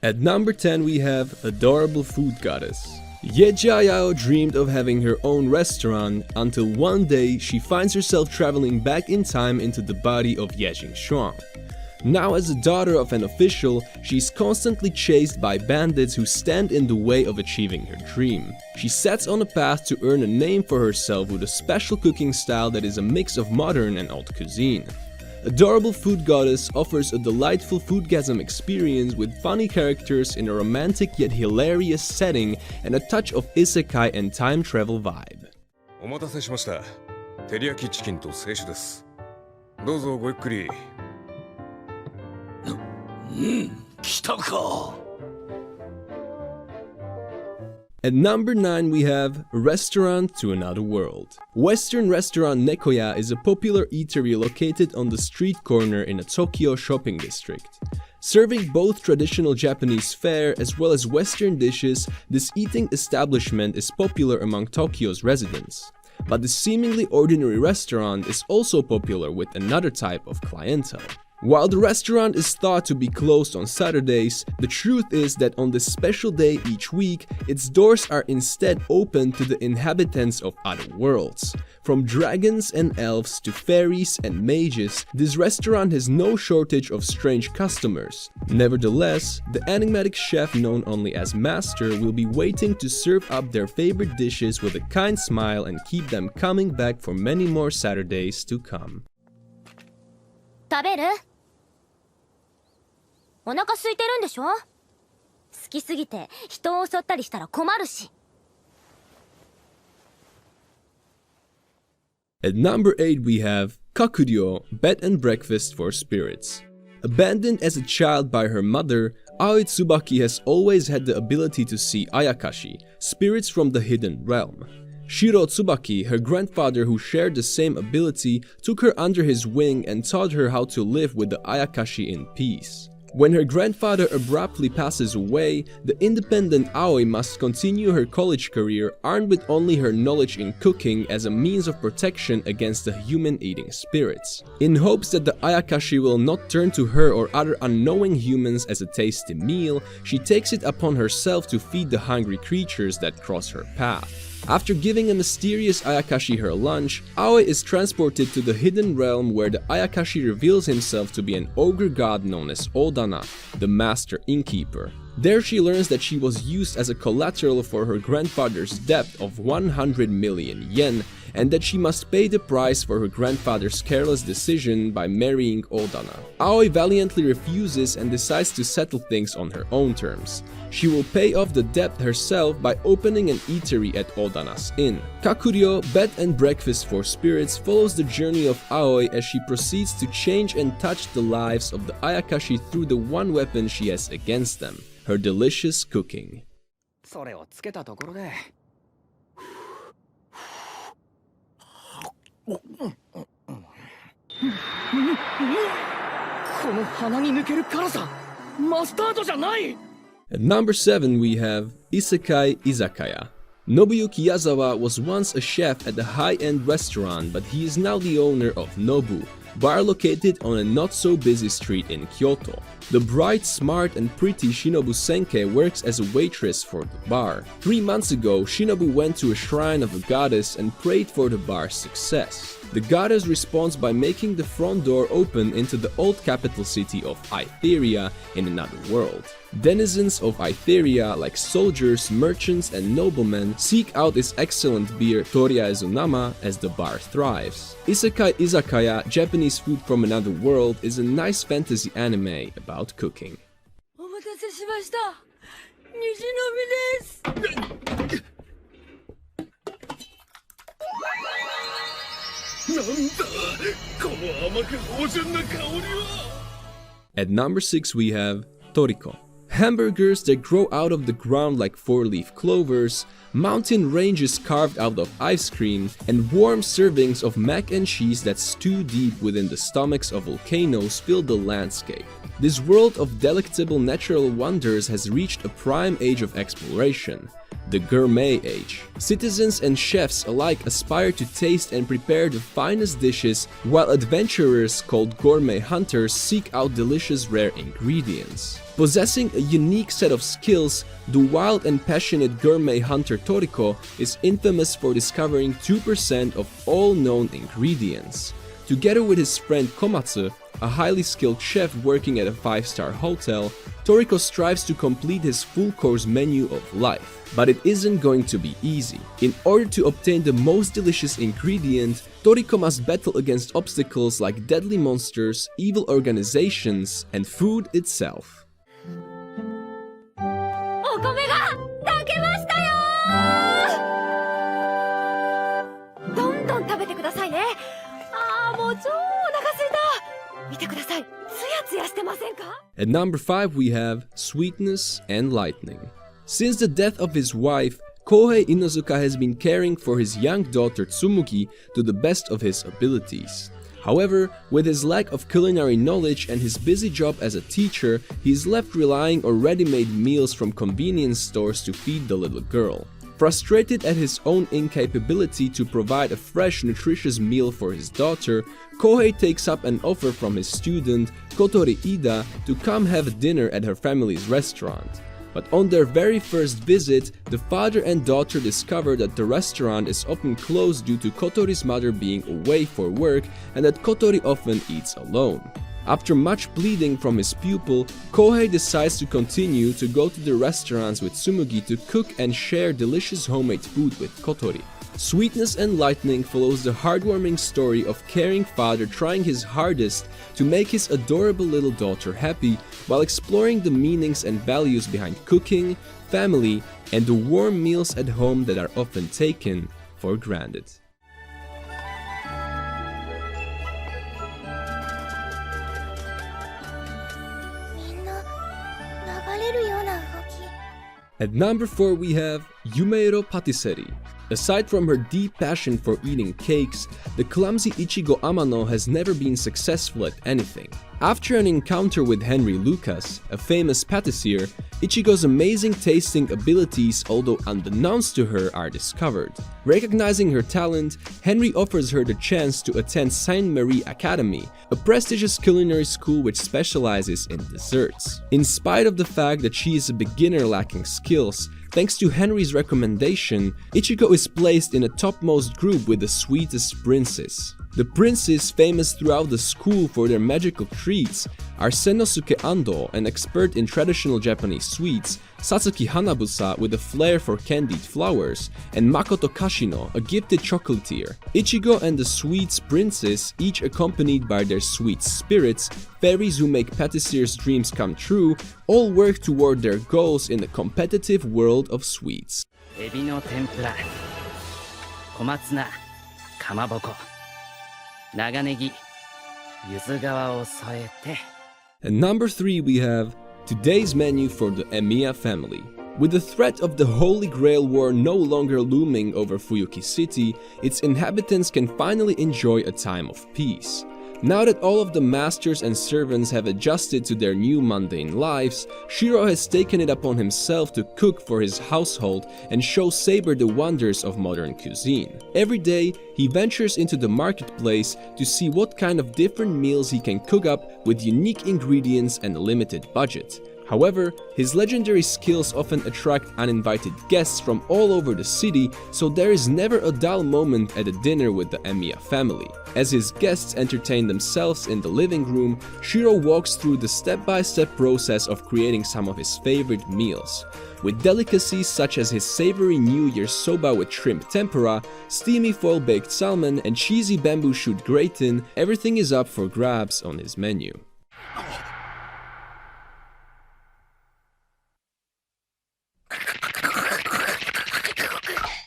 At number 10 we have Adorable Food Goddess. Yejayao dreamed of having her own restaurant until one day she finds herself traveling back in time into the body of Ye Jingshuang. Now as a daughter of an official, she's constantly chased by bandits who stand in the way of achieving her dream. She sets on a path to earn a name for herself with a special cooking style that is a mix of modern and old cuisine. Adorable Food Goddess offers a delightful foodgasm experience with funny characters in a romantic yet hilarious setting and a touch of isekai and time travel vibe. お待たせしました。照り焼きチキンと清酒です。どうぞごゆっくり。来たか。At number 9 we have Restaurant to Another World. Western restaurant Nekoya is a popular eatery located on the street corner in a Tokyo shopping district. Serving both traditional Japanese fare as well as Western dishes, this eating establishment is popular among Tokyo's residents. But the seemingly ordinary restaurant is also popular with another type of clientele. While the restaurant is thought to be closed on Saturdays, the truth is that on this special day each week, its doors are instead open to the inhabitants of other worlds. From dragons and elves to fairies and mages, this restaurant has no shortage of strange customers. Nevertheless, the enigmatic chef known only as Master will be waiting to serve up their favorite dishes with a kind smile and keep them coming back for many more Saturdays to come. 食べる？お腹空いてるんでしょ？好きすぎて人を襲ったりしたら困るし。At number 8 we have KAKURIYO, Bed and Breakfast for Spirits. Abandoned as a child by her mother, Aoi Tsubaki has always had the ability to see ayakashi, spirits from the hidden realm. Shiro Tsubaki, her grandfather who shared the same ability, took her under his wing and taught her how to live with the ayakashi in peace. When her grandfather abruptly passes away, the independent Aoi must continue her college career armed with only her knowledge in cooking as a means of protection against the human-eating spirits. In hopes that the ayakashi will not turn to her or other unknowing humans as a tasty meal, she takes it upon herself to feed the hungry creatures that cross her path. After giving a mysterious ayakashi her lunch, Aoi is transported to the hidden realm where the ayakashi reveals himself to be an ogre god known as Odana, the master innkeeper. There she learns that she was used as a collateral for her grandfather's debt of 100 million yen and that she must pay the price for her grandfather's careless decision by marrying Odana. Aoi valiantly refuses and decides to settle things on her own terms. She will pay off the debt herself by opening an eatery at Odana's inn. KAKURIYO, Bed and Breakfast for Spirits follows the journey of Aoi as she proceeds to change and touch the lives of the ayakashi through the one weapon she has against them, her delicious cooking. それをつけたところで。この鼻に抜ける辛さ、マスタードじゃない。 At number 7 we have IzekalizaKaya. Nobuyuki Yazawa was once a chef at a high-end restaurant, but he is now the owner of Nobu, bar located on a not-so-busy street in Kyoto. The bright, smart and pretty Shinobu Senke works as a waitress for the bar. 3 months ago, Shinobu went to a shrine of a goddess and prayed for the bar's success. The goddess responds by making the front door open into the old capital city of Iteria in another world. Denizens of Iteria, like soldiers, merchants and noblemen, seek out its excellent beer Toriyaezunama as the bar thrives. Isekai Izakaya, Japanese food from another world, is a nice fantasy anime about cooking. お待たせしました。西野です。At number 6 we have TORIKO. Hamburgers that grow out of the ground like 4-leaf clovers, mountain ranges carved out of ice cream, and warm servings of mac and cheese that stew deep within the stomachs of volcanoes fill the landscape. This world of delectable natural wonders has reached a prime age of exploration, the gourmet age. Citizens and chefs alike aspire to taste and prepare the finest dishes, while adventurers called gourmet hunters seek out delicious rare ingredients. Possessing a unique set of skills, the wild and passionate gourmet hunter Toriko is infamous for discovering 2% of all known ingredients. Together with his friend Komatsu, a highly skilled chef working at a 5-star hotel, Toriko strives to complete his full-course menu of life. But it isn't going to be easy. In order to obtain the most delicious ingredient, Toriko must battle against obstacles like deadly monsters, evil organizations, and food itself. お米が炊けましたよー。どんどん食べてくださいね。もう超お腹すいた。見てください。ツヤツヤしてませんか? At number 5 we have Sweetness and Lightning. Since the death of his wife, Kohei Inozuka has been caring for his young daughter Tsumugi to the best of his abilities. However, with his lack of culinary knowledge and his busy job as a teacher, he is left relying on ready-made meals from convenience stores to feed the little girl. Frustrated at his own incapability to provide a fresh, nutritious meal for his daughter, Kohei takes up an offer from his student, Kotori Ida, to come have dinner at her family's restaurant. But on their very first visit, the father and daughter discover that the restaurant is often closed due to Kotori's mother being away for work and that Kotori often eats alone. After much pleading from his pupil, Kohei decides to continue to go to the restaurants with Tsumugi to cook and share delicious homemade food with Kotori. Sweetness and Lightning follows the heartwarming story of caring father trying his hardest to make his adorable little daughter happy while exploring the meanings and values behind cooking, family, and the warm meals at home that are often taken for granted. At number 4 we have YUMEIRO Patisserie. Aside from her deep passion for eating cakes, the clumsy Ichigo Amano has never been successful at anything. After an encounter with Henry Lucas, a famous patissiere, Ichigo's amazing tasting abilities, although unbeknownst to her, are discovered. Recognizing her talent, Henry offers her the chance to attend Sainte Marie Academy, a prestigious culinary school which specializes in desserts. In spite of the fact that she is a beginner lacking skills, thanks to Henry's recommendation, Ichigo is placed in a topmost group with the sweetest princes. The princes, famous throughout the school for their magical treats, are Senosuke Ando, an expert in traditional Japanese sweets, Satsuki Hanabusa with a flair for candied flowers, and Makoto Kashino, a gifted chocolatier. Ichigo and the sweets princes, each accompanied by their sweet spirits, fairies who make patissieres' dreams come true, all work toward their goals in the competitive world of sweets. エビの天ぷら、小松菜、かまぼこ、長ネギ、柚子皮を添えて。 At number 3 we have today's menu for the Emiya family. With the threat of the Holy Grail War no longer looming over Fuyuki City, its inhabitants can finally enjoy a time of peace. Now that all of the masters and servants have adjusted to their new mundane lives, Shiro has taken it upon himself to cook for his household and show Saber the wonders of modern cuisine. Every day, he ventures into the marketplace to see what kind of different meals he can cook up with unique ingredients and a limited budget. However, his legendary skills often attract uninvited guests from all over the city, so there is never a dull moment at a dinner with the Emiya family. As his guests entertain themselves in the living room, Shiro walks through the step-by-step process of creating some of his favorite meals. With delicacies such as his savory New Year's soba with shrimp tempura, steamy foil-baked salmon, and cheesy bamboo shoot gratin, everything is up for grabs on his menu.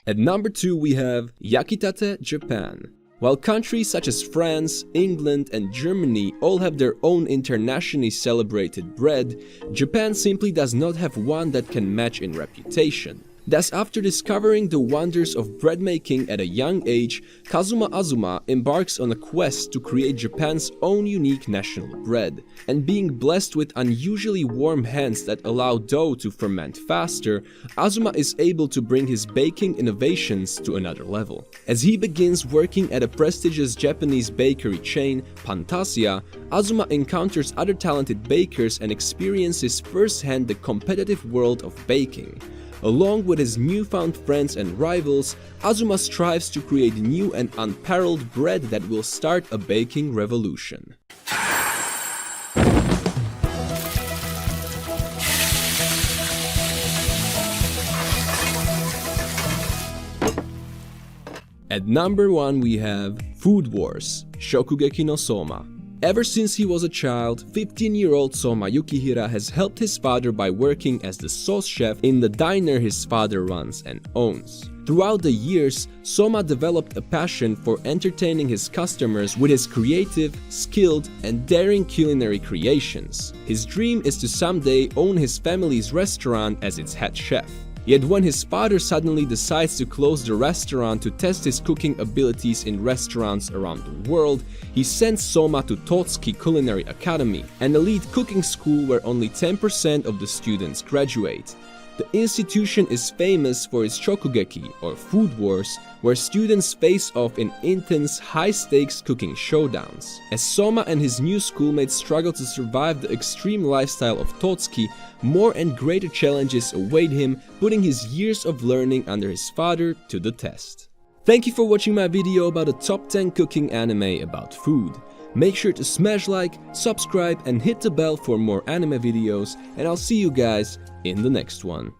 At number 2 we have Yakitate, Japan. While countries such as France, England, and Germany all have their own internationally celebrated bread, Japan simply does not have one that can match in reputation. Thus, after discovering the wonders of bread making at a young age, Kazuma Azuma embarks on a quest to create Japan's own unique national bread. And being blessed with unusually warm hands that allow dough to ferment faster, Azuma is able to bring his baking innovations to another level. As he begins working at a prestigious Japanese bakery chain, Pantassia, Azuma encounters other talented bakers and experiences firsthand the competitive world of baking. Along with his newfound friends and rivals, Azuma strives to create new and unparalleled bread that will start a baking revolution. At number 1 we have Food Wars, Shokugeki no Soma. Ever since he was a child, 15-year-old Soma Yukihira has helped his father by working as the sauce chef in the diner his father runs and owns. Throughout the years, Soma developed a passion for entertaining his customers with his creative, skilled, and daring culinary creations. His dream is to someday own his family's restaurant as its head chef. Yet when his father suddenly decides to close the restaurant to test his cooking abilities in restaurants around the world, he sends Soma to Totsuki Culinary Academy, an elite cooking school where only 10% of the students graduate. The institution is famous for its shokugeki, or food wars, where students face off in intense, high-stakes cooking showdowns. As Soma and his new schoolmates struggle to survive the extreme lifestyle of Totsuki, more and greater challenges await him, putting his years of learning under his father to the test. Thank you for watching my video about a top 10 cooking anime about food. Make sure to smash like, subscribe, and hit the bell for more anime videos, and I'll see you guys in the next one.